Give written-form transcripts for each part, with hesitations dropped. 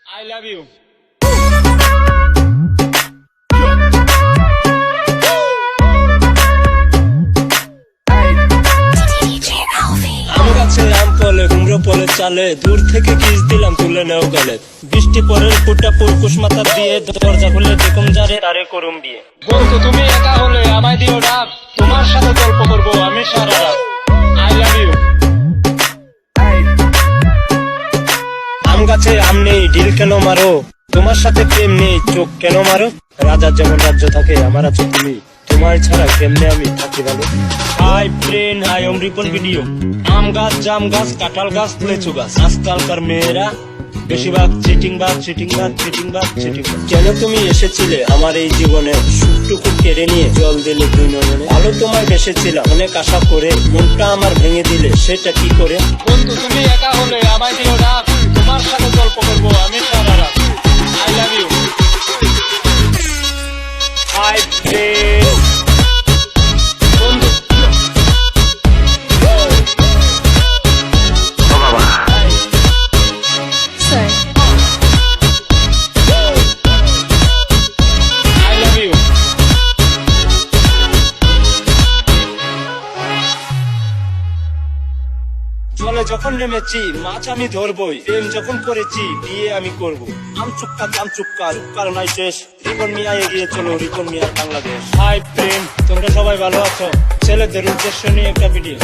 I love you. আম গাছে আম ফলে কুমড়ো ফলে চালে দূর থেকে কিস দিলাম তুলে নেও গেলে বৃষ্টি পরের ফুটা পুরকুশ মাথা দিয়ে দরজা খুলে দেখুন যারে তারে করুম বিয়ে। বন্ধু তুমি একা হলে আমায় দিও ডাক, তোমার সাথে গল্প করবো আমি সারা রাত। I love you. আম গাছে আম নেই ঢিল কেন মারো, তোমার সাথে প্রেম নেই চোখ কেন মারো। রাজার যেমন রাজ্য থাকে আমার আছো তুমি, তোমার ছাড়া কেমনে আমি থাকি ভালো। হাই ফ্রেন্ড হাই ওম রিপন ভিডিও। আম গাছ জাম গাছ কাঁঠাল গাছ লেচু গাছ, আজকালকার মেয়েরা বেশিরভাগ চিটিং বাদ চিটিং বাদ চিটিং বাদ চিটিং। কেন তুমি এসেছিলে আমার এই জীবনে সুখটুকু কেড়ে নিয়ে জল দিলে দুই নয়নে। ভালো তোমায় বেসেছিলাম অনেক আশা করে, মনটা আমার ভেঙে দিলে সেটা কি করে। বন্ধু তুমি একা হলে আমায় দিও ডাক, তোমার সাথে গল্প করবো আমি সারা রাত। I love you. Hi friend বন্ধু Sorry. I love you. জলে যখন নেমেছি মাছ আমি ধরবই, প্রেম যখন করেছি বিয়ে আমি করব। আম চুক্কা চাম চুক্কার কারণ নাই শেষ, রিপন মিয়া এগিয়ে চলো রিপন মিয়ার বাংলাদেশ। হাই প্রেম তোমরা সবাই ভালো আছো। ছেলেদের উদ্দেশ্য নিয়ে একটা ভিডিও।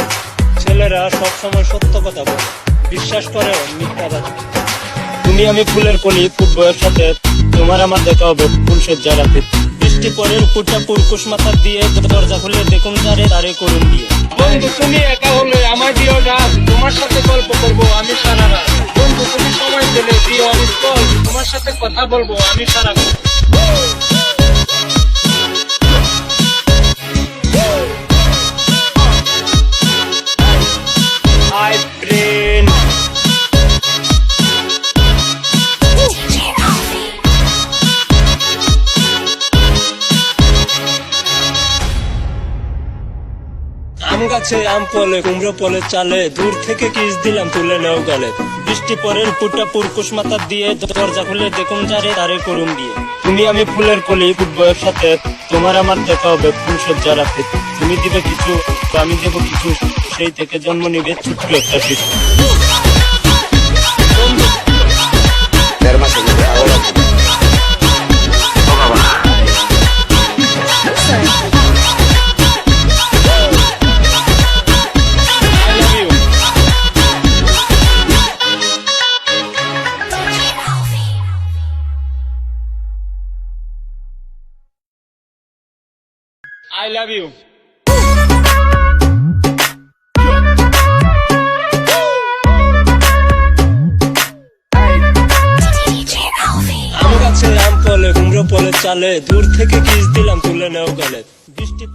ছেলেরা সবসময় সত্য কথা বলে, বিশ্বাস করে মিথ্যা কথা। তুমি আমি ফুলের কলি ফুটবয়ের সাথে, তোমার আমার দেখা হবে ফুল সজ্জা রাতে। বৃষ্টি পরের ফুটা পুরকুশ মাথা দিয়ে দরজা খুলে দেখুন যারে তারে করুন বিয়ে। বন্ধু তুমি একা হলে আমায় দিও ডাক, তোমার সাথে গল্প করবো আমি সারা রাত। বন্ধু তুমি সময় পেলে দিও আমি কল, তোমার সাথে কথা বলবো আমি সারা রাত। হাই ফ্রেন্ড আম গাছে আম ফলে কুমড়ো ফলে চালে দূর থেকে কিস দিলাম তুলে নেও গেলে। বৃষ্টি পরের ফুটা পুরকুশ মাথা দিয়ে দরজা খুলে দেখুন যারে তারে করুম বিয়ে। তুমি আমি ফুলের কলি ফুটবয়ের সাথে, তোমার আমার দেখা হবে ফুল সজ্জা রাতে। তুমি দিবে কিছু তো আমি দেবো কিছু, সেই থেকে জন্ম নিবে ছোট্ট একটা শিশু। Sorry. I love you. আম গাছে আম ফলে কুমড়ো ফলে চালে দূর থেকে কিস দিলাম তুলে নেও গেলে। বৃষ্টি